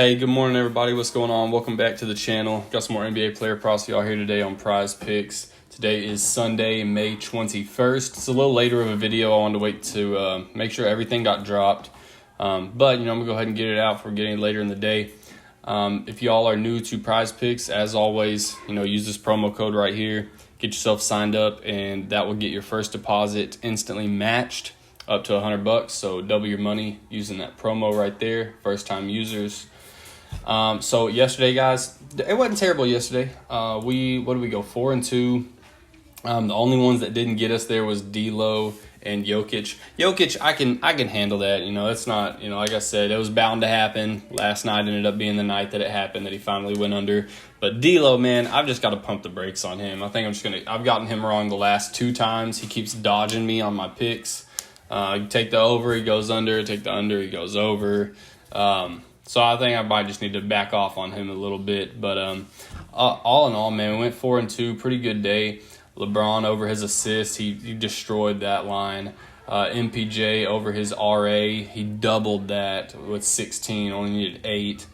Hey, good morning, everybody. What's going on? Welcome back to the channel. Got some more NBA player props for y'all here today on PrizePicks. Today is Sunday, May 21st. It's a little later of a video. I wanted to wait to make sure everything got dropped. But, I'm going to go ahead and get it out for getting later in the day. If y'all are new to PrizePicks, as always, use this promo code right here. Get yourself signed up, and that will get your first deposit instantly matched up to $100. So double your money using that promo right there. First-time users. So yesterday, guys, it wasn't terrible yesterday. What did we go, 4-2? The only ones that didn't get us there was D'Lo and Jokic. Jokic, I can handle that. It's not, like I said, it was bound to happen. Last night ended up being the night that it happened, that he finally went under. But D'Lo, man, I've just got to pump the brakes on him. I think I've gotten him wrong the last 2 times. He keeps dodging me on my picks. You take the over, he goes under. Take the under, he goes over. So I think I might just need to back off on him a little bit. But all in all, man, we went 4-2. Pretty good day. LeBron over his assist. He destroyed that line. MPJ over his RA. He doubled that with 16. Only needed 8.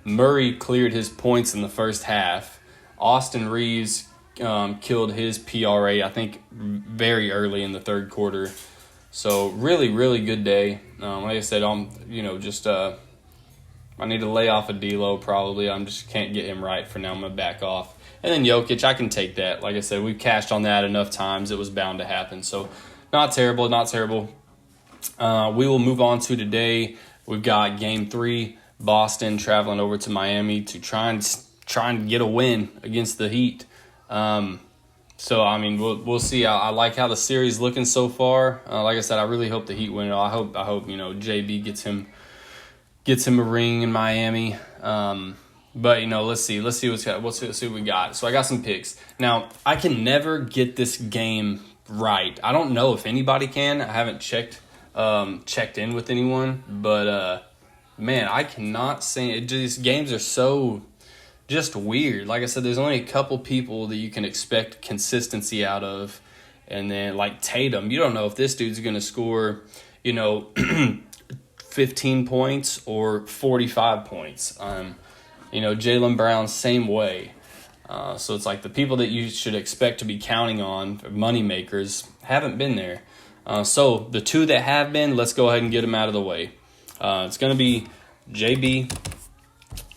Murray cleared his points in the first half. Austin Reeves killed his PRA, I think, very early in the third quarter. So really, really good day. Like I said, I need to lay off a D'Lo probably. I just can't get him right for now. I'm going to back off. And then Jokic, I can take that. Like I said, we've cashed on that enough times. It was bound to happen. So not terrible, not terrible. We will move on to today. We've got Game 3, Boston traveling over to Miami to try and get a win against the Heat. We'll see. I like how the series looking so far. Like I said, I really hope the Heat win it. I hope JB gets him a ring in Miami. Let's see what we got. So I got some picks. Now, I can never get this game right. I don't know if anybody can. I haven't checked in with anyone, but man, I cannot say it. These games are so just weird. Like I said, there's only a couple people that you can expect consistency out of. And then like Tatum, you don't know if this dude's going to score, 15 points or 45 points. Jaylen Brown, same way. So it's like the people that you should expect to be counting on, money makers, haven't been there. So the 2 that have been, let's go ahead and get them out of the way. It's going to be JB.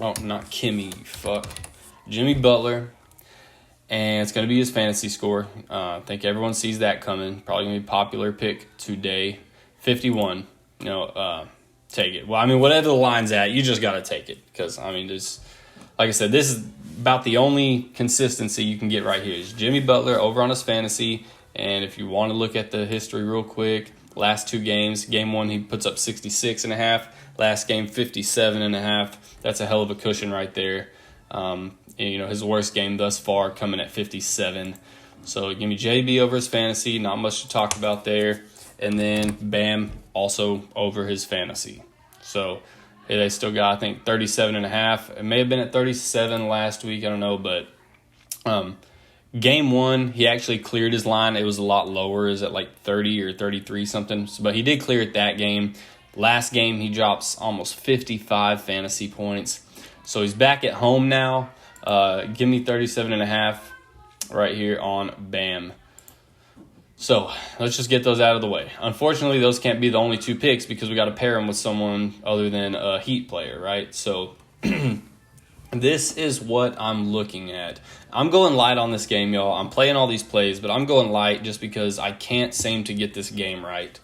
Oh, not Kimmy, fuck. Jimmy Butler. And it's going to be his fantasy score. I think everyone sees that coming. Probably going to be a popular pick today. 51. Take it. Well, whatever the line's at, you just got to take it. Because, there's, like I said, this is about the only consistency you can get right here. Is Jimmy Butler over on his fantasy. And if you want to look at the history real quick, last 2 games, game 1, he puts up 66.5. Last game, 57.5. That's a hell of a cushion right there. His worst game thus far coming at 57. So give me JB over his fantasy. Not much to talk about there. And then Bam also over his fantasy. So they still got, I think, 37.5. It may have been at 37 last week. I don't know. But game 1, he actually cleared his line. It was a lot lower. Is at like 30 or 33 something. But he did clear it that game. Last game, he drops almost 55 fantasy points. So he's back at home now. Give me 37.5 right here on Bam. So let's just get those out of the way. Unfortunately, those can't be the only 2 picks because we got to pair them with someone other than a Heat player, right? So this is what I'm looking at. I'm going light on this game, y'all. I'm playing all these plays, but I'm going light just because I can't seem to get this game right.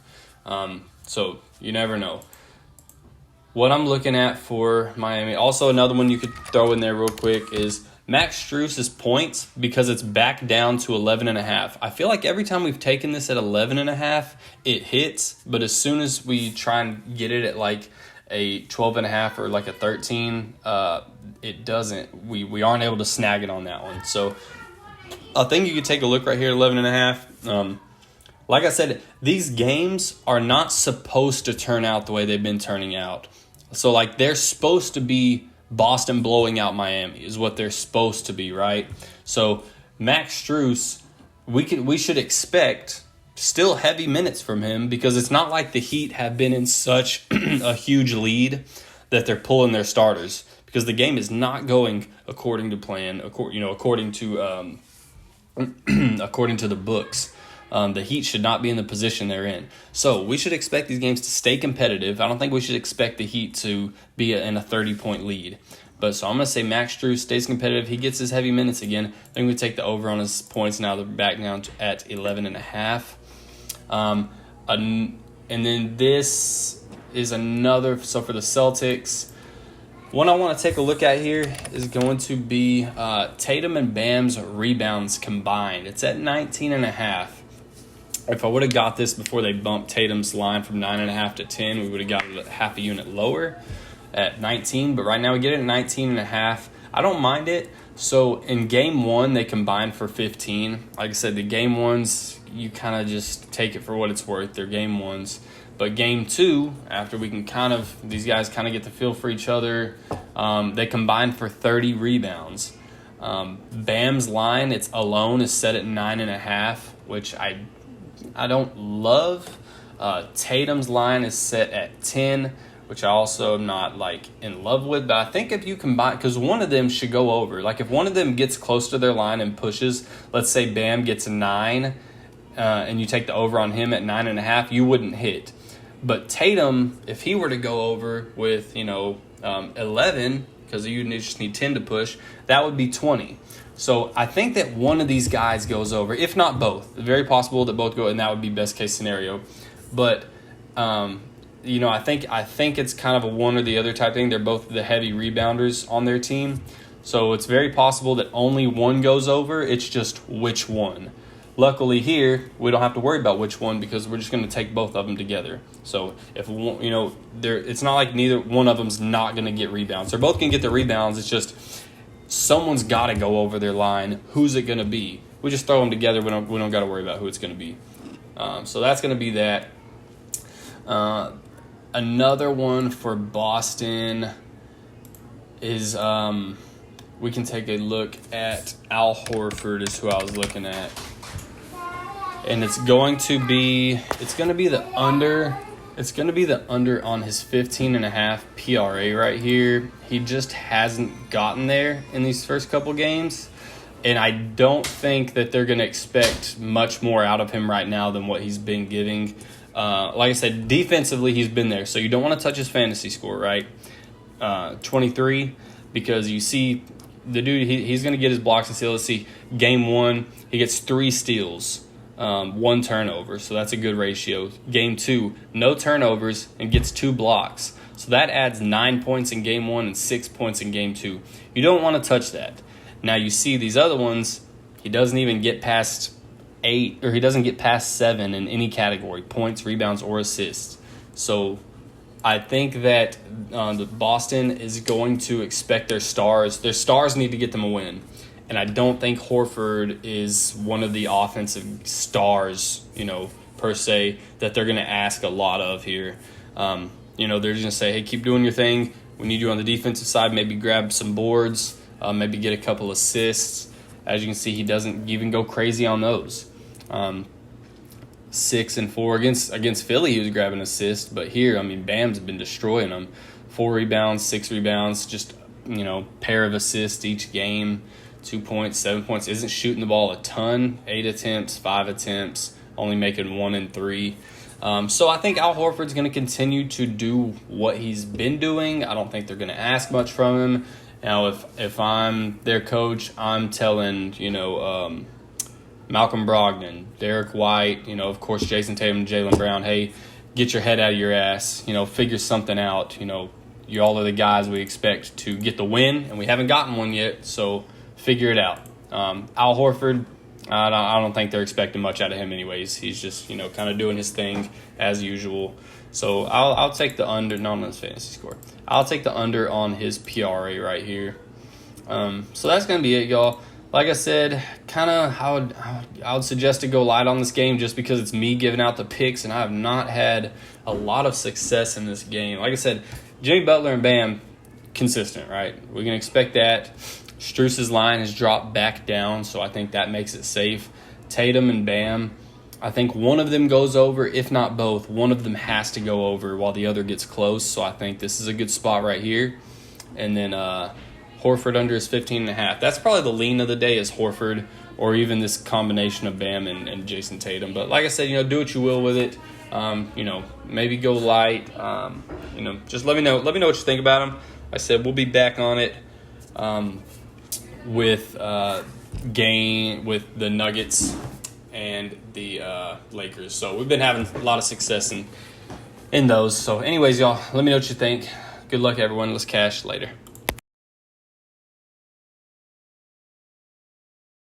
So you never know. What I'm looking at for Miami. Also, another one you could throw in there real quick is Max Strus's points, because it's back down to 11.5. I feel like every time we've taken this at 11.5, it hits. But as soon as we try and get it at like a 12.5 or like a 13, it doesn't. We aren't able to snag it on that one. So I think you could take a look right here, 11.5. Like I said, these games are not supposed to turn out the way they've been turning out. So, like, they're supposed to be Boston blowing out Miami is what they're supposed to be, right? So, Max Strus, we should expect still heavy minutes from him because it's not like the Heat have been in such a huge lead. that they're pulling their starters, because the game is not going according to plan, according to the books. The Heat should not be in the position they're in. So we should expect these games to stay competitive. I don't think we should expect the Heat to be in a 30-point lead. So I'm going to say Max Strus stays competitive. He gets his heavy minutes again. I think we take the over on his points now. They're back down at 11.5. And then this is another. So for the Celtics, one I want to take a look at here is going to be Tatum and Bam's rebounds combined. It's at 19.5. If I would have got this before they bumped Tatum's line from 9.5 to 10, we would have got it half a unit lower at 19. But right now we get it at 19.5. I don't mind it. So in game one, they combined for 15. Like I said, the game ones, you kind of just take it for what it's worth. They're game ones. But game two, after we can these guys kind of get the feel for each other, they combined for 30 rebounds. Bam's line, it's alone, is set at 9.5, which I don't love. Tatum's line is set at 10, which I also am not in love with. But I think if you combine, because one of them should go over. If one of them gets close to their line and pushes, let's say Bam gets a 9, and you take the over on him at 9.5, you wouldn't hit. But Tatum, if he were to go over with 11, because you just need 10 to push, that would be 20. So I think that one of these guys goes over, if not both. Very possible that both go, and that would be best case scenario. But I think it's kind of a one or the other type thing. They're both the heavy rebounders on their team, so it's very possible that only one goes over. It's just which one. Luckily here, we don't have to worry about which one, because we're just going to take both of them together. So if one, it's not like neither one of them's not going to get rebounds. They're both going to get the rebounds. It's just someone's got to go over their line. Who's it going to be? We just throw them together. We don't got to worry about who it's going to be. So that's going to be that. Another one for Boston is we can take a look at Al Horford is who I was looking at. And it's going to be the under. It's going to be the under on his 15.5 PRA right here. He just hasn't gotten there in these first couple games. And I don't think that they're going to expect much more out of him right now than what he's been giving. Like I said, defensively, he's been there. So you don't want to touch his fantasy score, right? 23, because you see the dude, he's going to get his blocks and steals. Let's see, game one, he gets 3 steals. 1 turnover, so that's a good ratio. Game 2, no turnovers and gets 2 blocks. So that adds 9 points in game 1 and 6 points in game 2. You don't want to touch that. Now you see these other ones, he doesn't even get past 8, or he doesn't get past 7 in any category, points, rebounds, or assists. So I think that the Boston is going to expect their stars need to get them a win. And I don't think Horford is one of the offensive stars, per se, that they're going to ask a lot of here. They're just going to say, hey, keep doing your thing. We need you on the defensive side. Maybe grab some boards, maybe get a couple assists. As you can see, he doesn't even go crazy on those. 6 and 4 against Philly, he was grabbing assists. But here, Bam's been destroying them. 4 rebounds, 6 rebounds, just, pair of assists each game. 2 points, 7 points, isn't shooting the ball a ton. 8 attempts, 5 attempts, only making 1 and 3. So I think Al Horford's going to continue to do what he's been doing. I don't think they're going to ask much from him. Now, if I'm their coach, I'm telling, Malcolm Brogdon, Derek White, of course, Jason Tatum and Jaylen Brown, hey, get your head out of your ass, figure something out. You all are the guys we expect to get the win, and we haven't gotten one yet, so figure it out. Al Horford, I don't think they're expecting much out of him anyways. He's just, kind of doing his thing as usual. So I'll take the under, not on his fantasy score. I'll take the under on his PRA right here. So that's going to be it, y'all. Like I said, kind of I would suggest to go light on this game just because it's me giving out the picks, and I have not had a lot of success in this game. Like I said, Jimmy Butler and Bam, consistent, right? We can expect that. Strus's line has dropped back down, so I think that makes it safe. Tatum and Bam, I think one of them goes over, if not both. One of them has to go over while the other gets close. So I think this is a good spot right here. And then Horford under is 15.5. That's probably the lean of the day is Horford, or even this combination of Bam and Jason Tatum. But like I said, do what you will with it. Maybe go light. Just let me know. Let me know what you think about them. Like I said, we'll be back on it with the Nuggets and the Lakers. So we've been having a lot of success in those. So anyways, y'all, let me know what you think. Good luck, everyone. Let's cash later.